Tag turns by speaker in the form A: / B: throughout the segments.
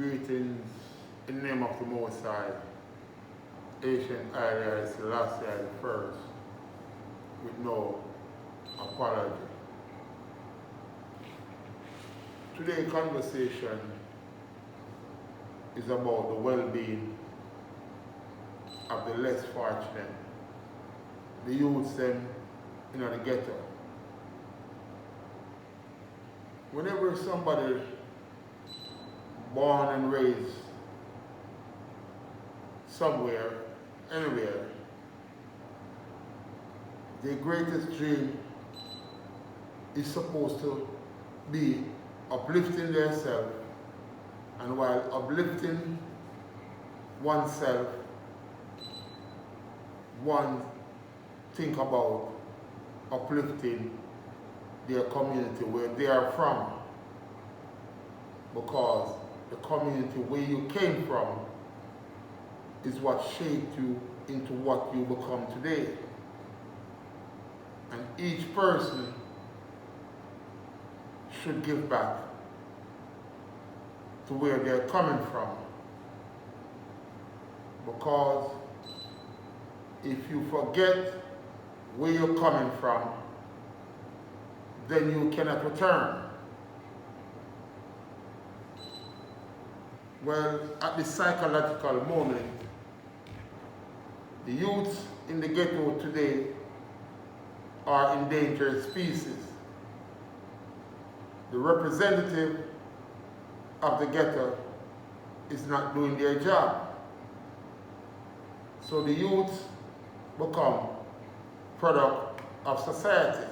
A: Greetings in the name of the Most High, ancient Haile Selassie I first, with no apology. Today's conversation is about the well-being of the less fortunate, the youths them in the ghetto. Whenever somebody born and raised somewhere, anywhere, their greatest dream is supposed to be uplifting themselves, and while uplifting oneself, one think about uplifting their community where they are from, because the community where you came from is what shaped you into what you become today. And each person should give back to where they're coming from. Because if you forget where you're coming from, then you cannot return. Well, at the psychological moment, the youths in the ghetto today are endangered species. The representative of the ghetto is not doing their job. So the youths become product of society.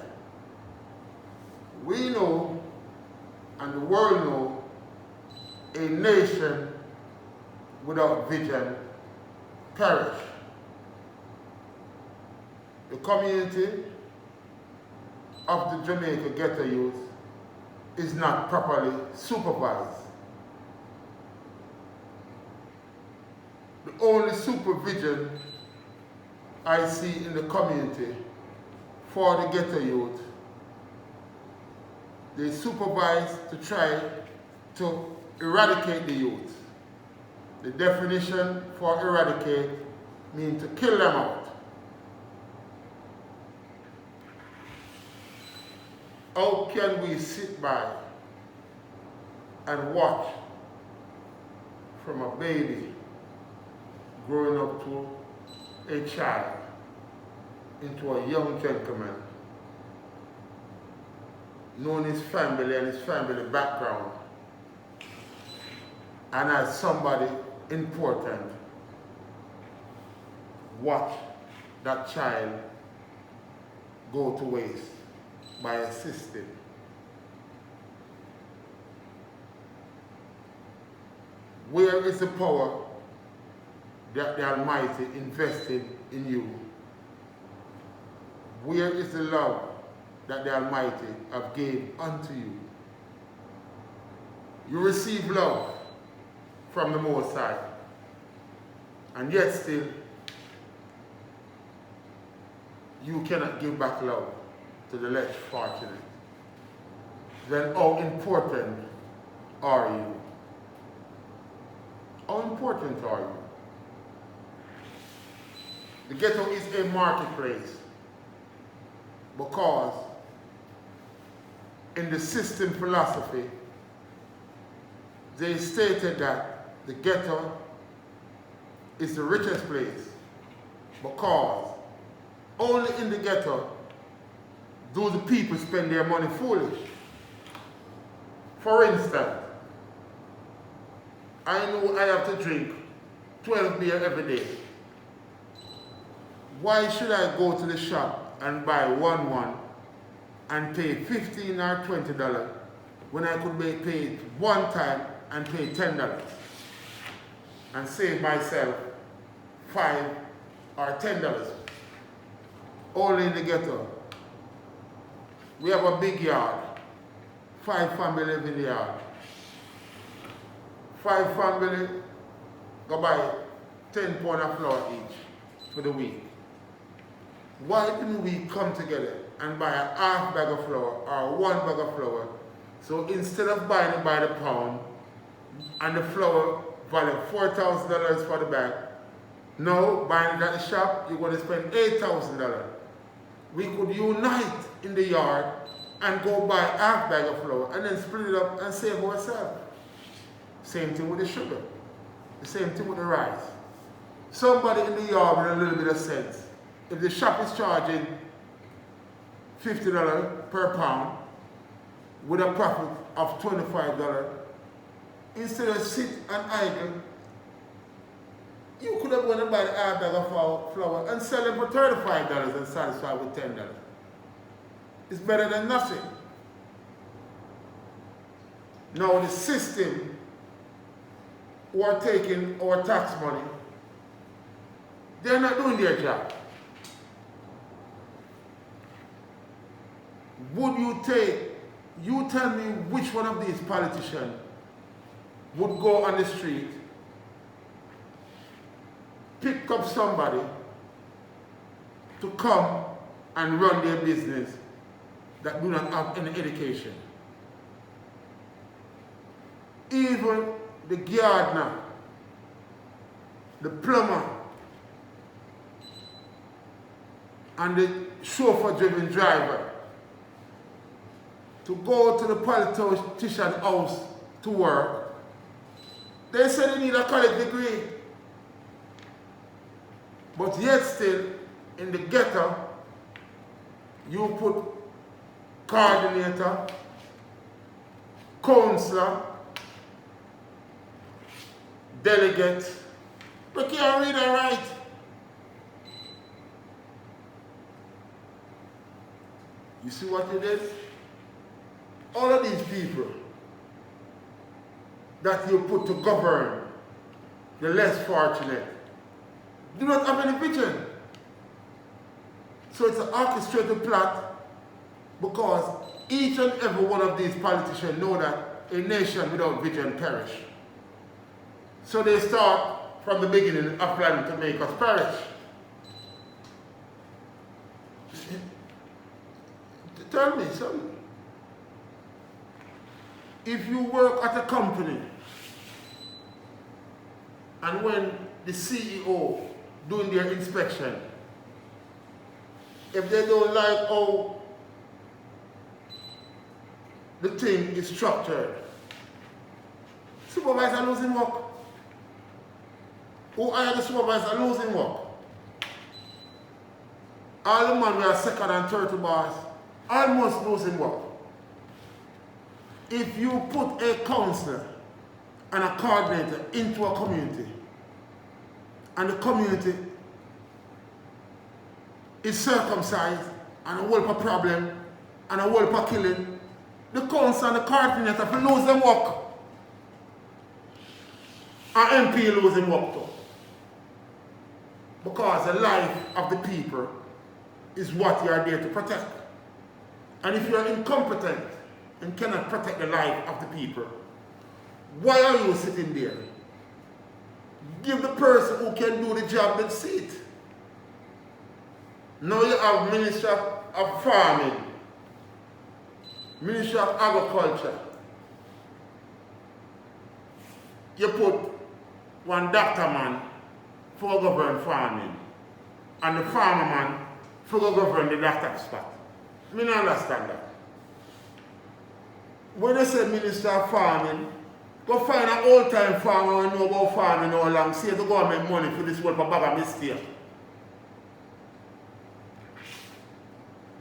A: We know, and the world knows, a nation without vision perish. The community of the Jamaica ghetto youth is not properly supervised. The only supervision I see in the community for the ghetto youth, they supervise to try to eradicate the youth. The definition for eradicate means to kill them out. How can we sit by and watch from a baby growing up to a child into a young gentleman, knowing his family and his family background, and as somebody important, watch that child go to waste by assisting? Where is the power that the Almighty invested in you? Where is the love that the Almighty have gave unto you? You receive love from the Most High, and yet still you cannot give back love to the less fortunate. Then how important are you? How important are you? The ghetto is a marketplace because in the system philosophy, they stated that the ghetto is the richest place because only in the ghetto do the people spend their money foolish. For instance, I know I have to drink 12 beer every day. Why should I go to the shop and buy one and pay $15 or $20 when I could be paid one time and pay $10 and save myself $5 or $10? Only in the ghetto. We have a big yard. 5 families live in the yard. 5 families go buy 10 pounds of flour each for the week. Why didn't we come together and buy a half bag of flour or 1 bag of flour? So instead of buying it by the pound, and the flour value $4,000 for the bag. Now, buying it at the shop, you're going to spend $8,000. We could unite in the yard and go buy half bag of flour and then split it up and save ourselves. Same thing with the sugar. The same thing with the rice. Somebody in the yard with a little bit of sense. If the shop is charging $50 per pound with a profit of $25, instead of sit and idle, you could have gone and buy the half bag of flour and sell it for $35 and satisfied with $10. It's better than nothing. Now the system who are taking our tax money, they're not doing their job. Would you tell me which one of these politicians would go on the street, pick up somebody to come and run their business that do not have any education? Even the gardener, the plumber, and the chauffeur-driven driver to go to the politician's house to work, they say they need a college degree. But yet still, in the ghetto, you put coordinator, counselor, delegate, but can't read and write. You see what it is? All of these people that you put to govern the less fortunate do not have any vision. So it's an orchestrated plot, because each and every one of these politicians know that a nation without vision perish. So they start from the beginning of planning to make us perish. Tell me something. If you work at a company and when the CEO doing their inspection, if they don't like how the thing is structured, supervisor losing work. Who hired the supervisor losing work? All the men who are second and third boss almost losing work. If you put a counselor and a coordinator into a community, and the community is circumcised, and a whole of problem, and a whole of killing, the council and the coordinator will lose them work. And MP losing work too. Because the life of the people is what you are there to protect. And if you are incompetent and cannot protect the life of the people, why are you sitting there? Give the person who can do the job the seat. Now you have Minister of Farming, Minister of Agriculture. You put one doctor man for govern farming, and the farmer man for govern the doctor spot. I don't understand that. When they say Minister of Farming, go find an old-time farmer who know about farming all along, save the government money for this world for bag of mistake.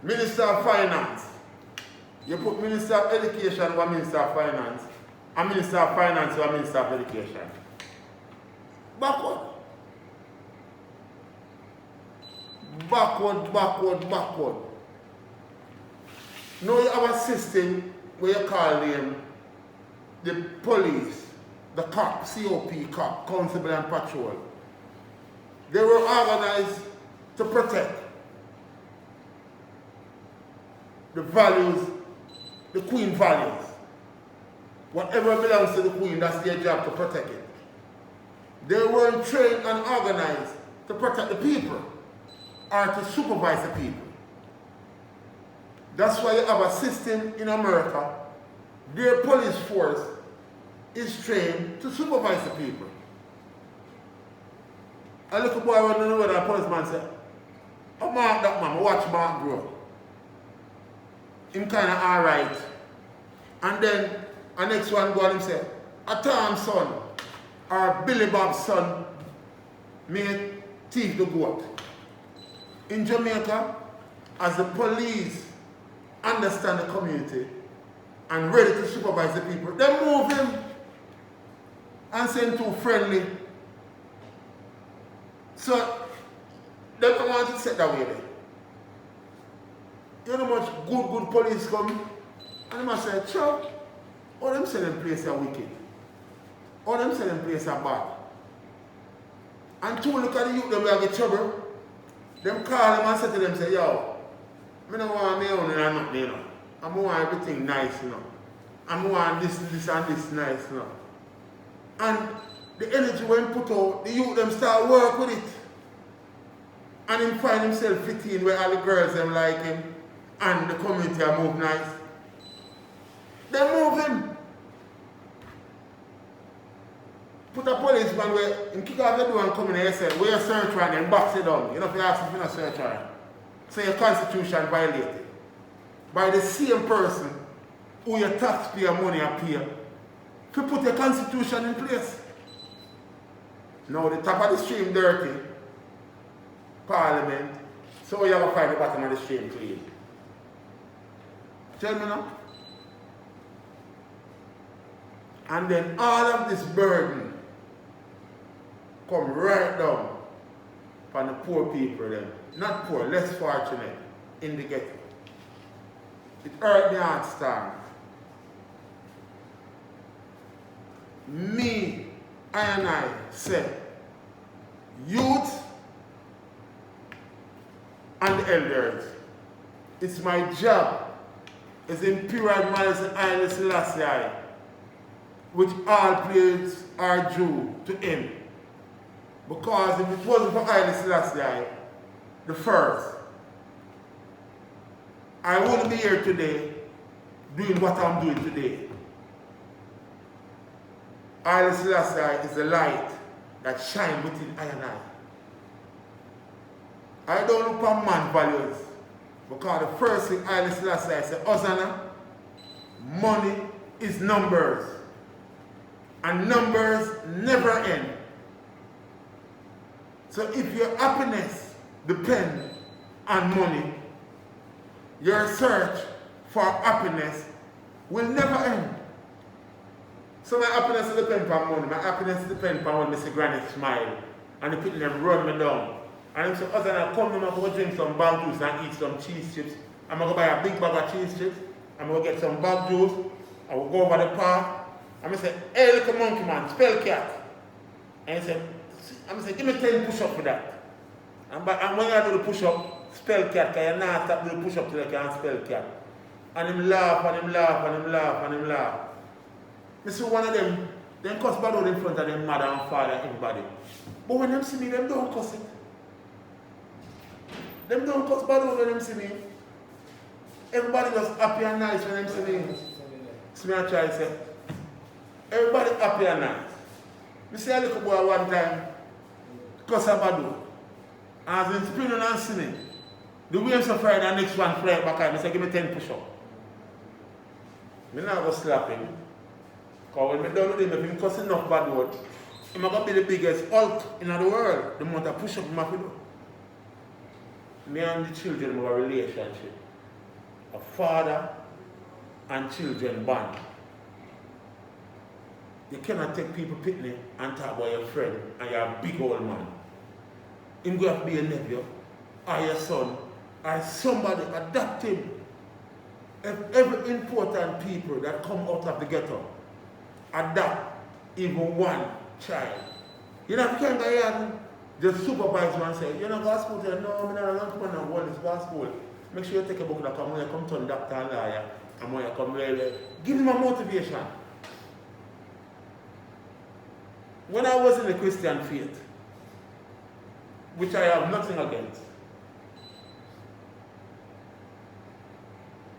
A: Minister of Finance. You put Minister of Education or Minister of Finance, and Minister of Finance or Minister of Education. Backward. Backward, backward, backward. Now you have a system where you call them the police, the COP, COP, Constable and Patrol. They were organized to protect the values, the Queen values. Whatever belongs to the Queen, that's their job to protect it. They weren't trained and organized to protect the people or to supervise the people. That's why you have a system in America. Their police force is trained to supervise the people. A little boy when you know what a policeman said, oh Mark that man, watch Mark grow. Him kinda alright. And then the next one go and him say, a Tom's son or Billy Bob's son may thief the goat. In Jamaica, as the police understand the community and ready to supervise the people, they move him and send too friendly. So they don't want to set that way there. You know how much good police come and they must say, Chuck, all them selling place are wicked. All them selling place are bad. And two look at the youth, them will get trouble. Them call them and say to them, say, yo, I don't want me own and nothing, you know. I want everything nice, you know. I want this and this nice, you know. And the energy when put out, the youth them start work with it. And him find himself fit in where all the girls them like him and the community are move nice. They move him. Put a policeman where him kick off the door and come in and say, where you search warrant and box it down. You know if you ask if you not search warrant. So your constitution violated. By the same person who your taxpayer money appear to put your constitution in place. Now the top of the stream dirty, Parliament, so you have to find the bottom of the stream clean. Tell me now. And then all of this burden come right down on the poor people then. Not poor, less fortunate in the ghetto. It hurt the heart stand. Me and I said, youth and the elders, it's my job as Imperial Majesty Haile Selassie, which all praise are due to him. Because if it wasn't for Haile Selassie, the first, I wouldn't be here today doing what I'm doing today. Haile Selassie is the light that shines within I and I don't look at man values because the first thing Haile Selassie said, Hosanna, money is numbers. And numbers never end. So if your happiness depends on money, your search for happiness will never end. So my happiness depends on money. My happiness depends on when Mr. Granny smile and the people them run me down. And so as I come, I'm going to drink some bag juice and eat some cheese chips. I'm going to buy a big bag of cheese chips. I'm going to get some bag juice. I will go over the park. I'm going to say, hey, little monkey man, spell cat. And he said, I'm going to say, give me 10 push-ups for that. And when I do the push-up, spell cat, because you not stop doing the push-up till I can spell cat. And him laugh, and him laugh, and him laugh, and him laugh. I see one of them cuss bad out in front of them mother and father and everybody. But when them see me, them don't cuss it. Them don't cuss bad out when them see me. Everybody just happy and nice when them see me. See me I try to say, everybody happy and nice. I see a little boy one time, cuss a bad out. And as in spinning and singing, the way I'm so fried and next one fly back at me, I say, give me 10 push-ups. I'm not going to slap him. Because when I don't know him, if I'm cussing enough bad word, I'm going to be the biggest Hulk in the world. The amount of push-up I'm going to do. Me and the children have a relationship. A father and children bond. You cannot take people picnic and talk about your friend and you're a big old man. Him going to have to be a nephew, or your son, or somebody, adapt him. Every important people that come out of the ghetto, adapt even one child. You know, if you can't go here, just supervise one and say, you're not going to school today? No, I'm not going to go to school. Make sure you take a book that come when you come to a doctor and lawyer, and when you come here, give him a motivation. When I was in the Christian faith, which I have nothing against,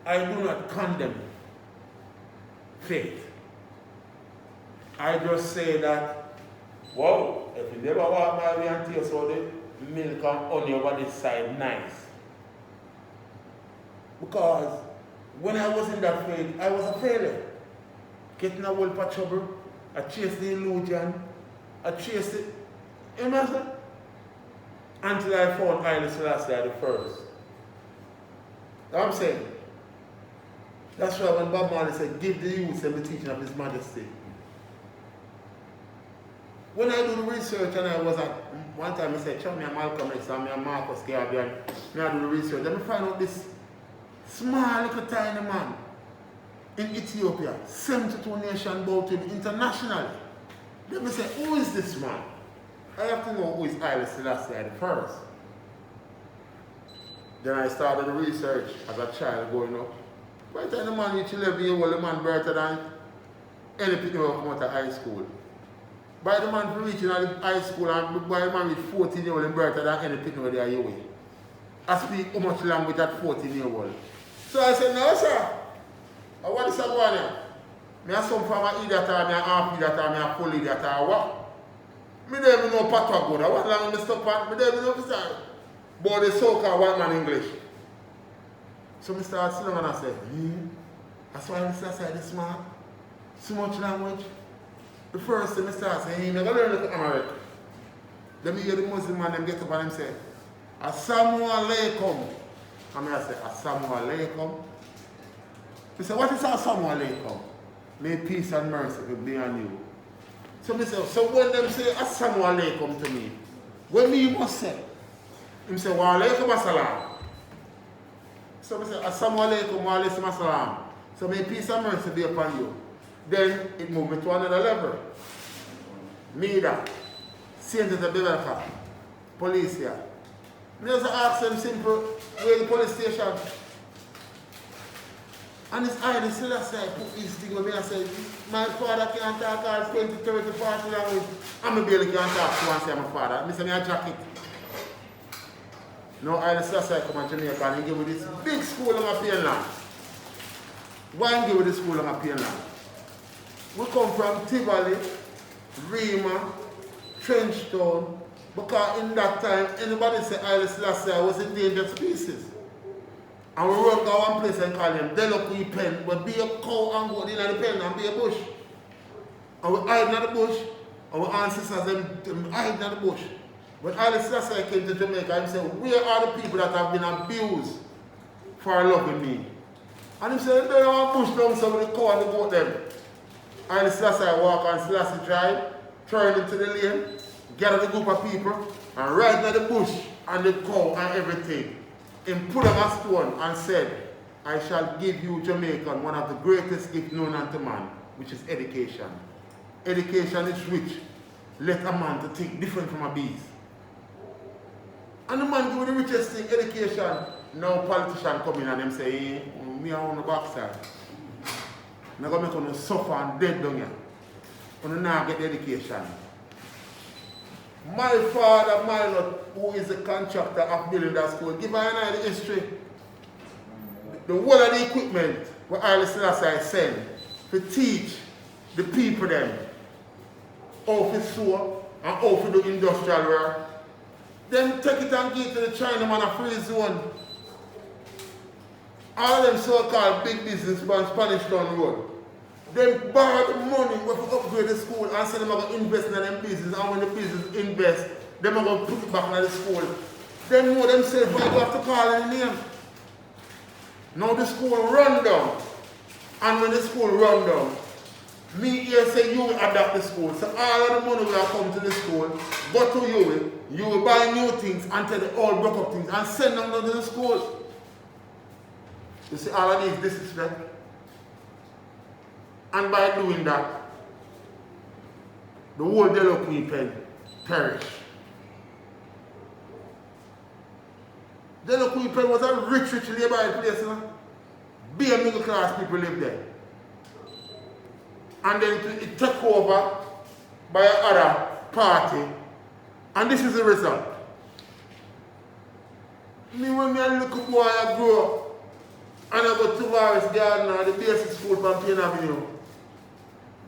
A: I do not condemn faith. I just say that, wow, if you never walk my way and taste all the milk and honey over this side, nice. Because when I was in that faith, I was a failure. Getting a whole lot of trouble, I chased the illusion, I chased it. Imagine? Until I found Haile Selassie the first. You know what I'm saying? That's why when Bob Marley said, give the youth the teaching of His Majesty. When I do the research and I was at, one time he said, show me a Malcolm X and me a Marcus Garvey, and me I do the research. Then I find out this small little tiny man in Ethiopia, 72 nations bout him internationally. Then I say, who is this man? I have to know who is Haile Selassie the first. Then I started the research as a child growing up. By the time the man reached 11 years old, the man better than any people who come out of high school. By the man reaching high school, and by the man reach 14 years old, he better than any people there you way. I speak how much language at 14 years old. So I said, no sir, what is going on here? I have some from an idiot, I have half idiot, I have full idiot, or what? I don't even know Patois good. What language I stop at? I don't even know if it's but the so-called white man English. So I started sitting and I said, that's why I said this man, so much language. The first thing I started saying, I'm going to learn to America. Then I hear the Muslim man them get up and them say, Assalamu alaikum. And I say, Assalamu alaikum. He said, what is Assalamu alaikum? May peace and mercy be on you. So I say, so when them say Assalamu alaikum to me, what me must say? He say, wa alaikum assalam. So I say, Assalamu alaikum wa alaikum assalam. So may peace and mercy be upon you. Then it moved me to another level. Mida, Saint Biblical, police here. I just ask them simple, where the police station? And it's Haile Selassie I put this thing on me and say, my father can't talk all 20, 30, 40 language. I'm a barely can't talk to and say my father. I say me a jacket. Now Haile Selassie I come to Jamaica and he give me this big school on a Painland. Why he give me this school on a Painland? We come from Tivoli, Rima, Trenchtown, because in that time, anybody say Haile Selassie was a endangered species. And we run to one place and call him Delocui Pen, but be a cow and go in the pen and be a bush. And we hide in the bush, and our ancestors them hide in the bush. When Haile Selassie came to Jamaica, he said, where are the people that have been abused for loving me? And he said, they don't want to push down some of the cow and the goat them. Haile Selassie walk on Selassie Drive, turn into the lane, gather the group of people, and right in the bush and the cow and everything. And put on a stone and said, I shall give you, Jamaican, one of the greatest gifts known unto man, which is education. Education is rich. Let a man to think different from a beast. And the man give the richest thing, education. Now politicians come in and them say, hey, me on the backside. I'm going to make you suffer and dead down here. You now get the education. My father, Mylot, who is the contractor of building that school, give her an idea the history. The whole of the equipment what Haile Selassie sent to teach the people them how to sew and how to do industrial work. Then take it and give it to the Chinaman a free zone. All them so-called big business on Spanish Town Road. Them borrow the money to upgrade the school and say them are going to invest in them business, and when the business invest, them are going to put it back in the school. Them know themselves why you have to call any name. Now the school run down. And when the school run down, me here say you will adapt the school. So all of the money will come to the school, go to you will buy new things and tell the old broke up things and send them to the school. You see all of these disrespect. And by doing that, the whole Delocui Pen perished. Delocui Pen was a rich labor place. You know? Be a middle class people live there. And then it took over by another party. And this is the result. Me when me a little boy I grew up and I go to Morris Garden or the basic school from Plain Avenue.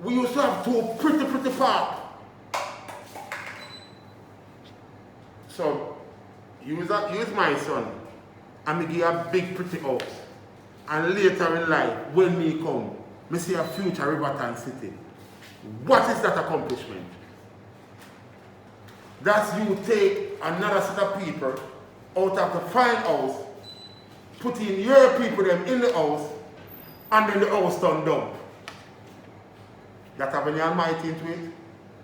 A: We used to have two pretty parks. So, use my son, and me give a big pretty house. And later in life, when me come, me see a future Riverton City. What is that accomplishment? That's you take another set of people out of the fine house, putting your people them in the house, and then the house done dump. That have any Almighty into it?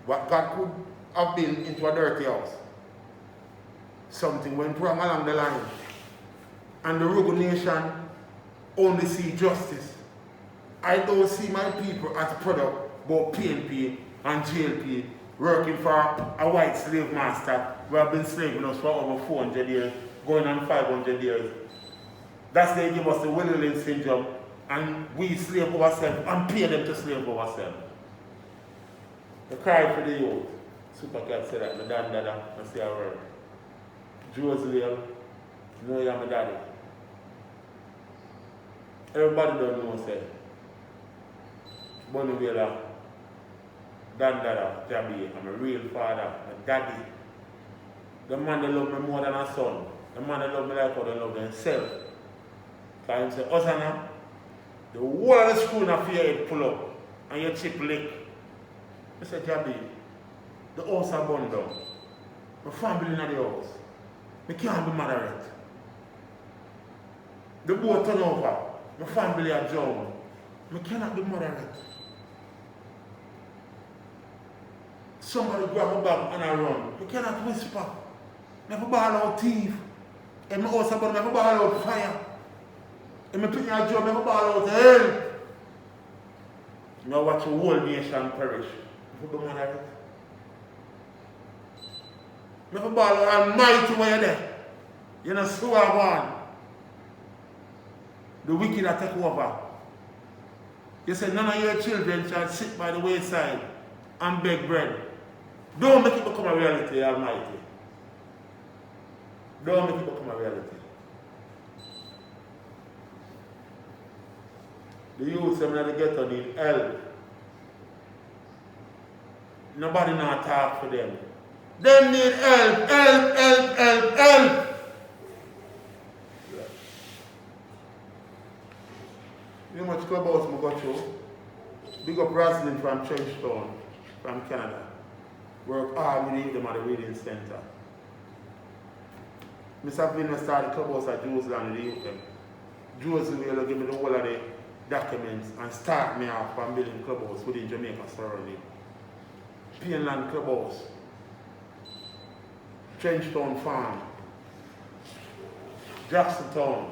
A: What God could have been into a dirty house. Something went wrong along the line. And the Rugu Nation only see justice. I don't see my people as product, but PNP and GLP working for a white slave master who have been slaving us for over 400 years, going on 500 years. That's they give us the Willie syndrome, and we slave ourselves and pay them to slave ourselves. The cry for the youth. Supercat said that, my dada, I say a word. Joselyn, you know you're my daddy. Everybody don't know, say. Bonnie Wheeler, Dada, Jabby, I'm a real father, my daddy. The man that love me more than a son. The man that love me like how they love themselves. So he say, Osana, the whole of the school of your head pull up and your chip lick. I said, Jabby, the house are burned down. My family in the house. I can't be moderate. The boat turn over. My family are drowned. I cannot be moderate. Somebody grab a bag and I run. I cannot whisper. I never ball out thief. And my house about never ball out fire. And my picking a job, never ball out hell. Now watch the whole nation perish. I be moderate. Never ball out Almighty where you're there. You know, so I want. The wicked are take over. You say none of your children shall sit by the wayside and beg bread. Don't make it become a reality, Almighty. Don't make it become a reality. The youth in the ghetto need help. Nobody not talk for them. They need help. You know much clubhouse I got through? Big up Roslyn from Trenchtown, from Canada. Work hard with them at the reading center. Mr. Vin started the clubhouse at Jerusalem with the youth. Jerusalem will give me the whole of the documents and start me off from building clubhouse within Jamaica thoroughly. Pineland Clubhouse, Trenchtown Farm, Jacksontown.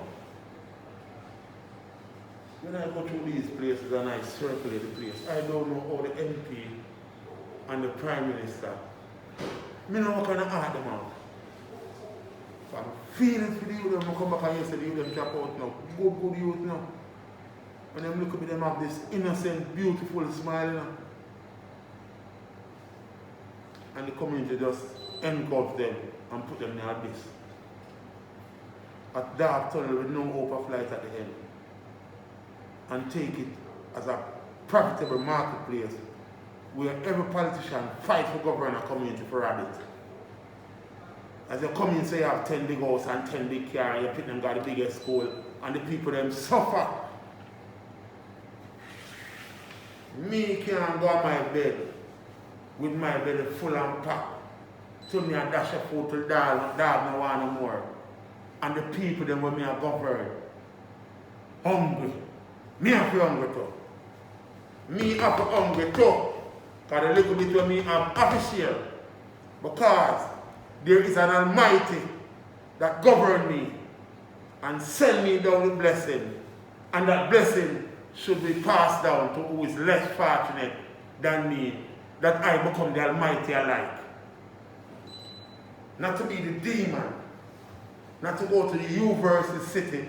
A: When I go through these places and I circulate the place, I don't know how the MP and the Prime Minister, I don't know what kind of art them out. So I'm feeling for the youth, them come back and say the youth them drop out now. Good youth now. When them look at them have this innocent, beautiful smile now. And the community just engulf them and put them in the abyss. A dark tunnel with no hope of light at the end. And take it as a profitable marketplace where every politician fights for governing a community for rabbit. As you come in, say you have 10 big house and 10 big car, and you pick them got the biggest school, and the people them suffer. Me can't go on my bed with my belly full and packed. So me a dash of food to dog no want no more. And the people them when me a govern hungry. Me have to hungry too. Me have to hungry too. Because the little bit of me have to share. Because there is an Almighty that govern me and send me down the blessing. And that blessing should be passed down to who is less fortunate than me, that I become the Almighty alike. Not to be the demon, not to go to the university city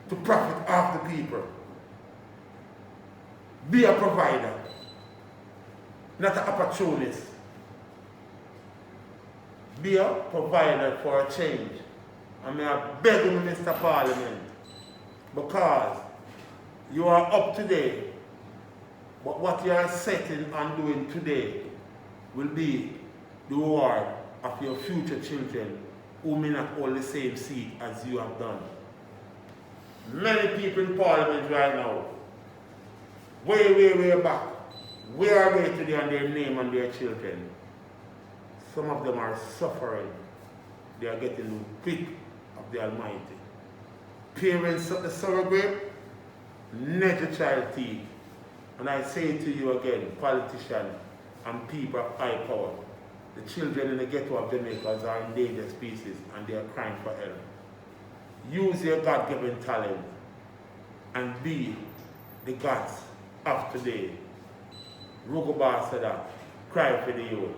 A: to profit off the people. Be a provider, not an opportunist. Be a provider for a change. I mean, I beg you, Mr. Parliament, because you are up today But what you are setting and doing today will be the reward of your future children who may not hold the same seat as you have done. Many people in Parliament right now, way back, where are they today on their name and their children? Some of them are suffering. They are getting the pick of the Almighty. Parents of the surrogate, net a child teeth. And I say to you again, politicians and people of high power, the children in the ghetto of Jamaica are endangered species and they are crying for help. Use your God-given talent and be the gods of today. Rugoba said that, cry for the youth.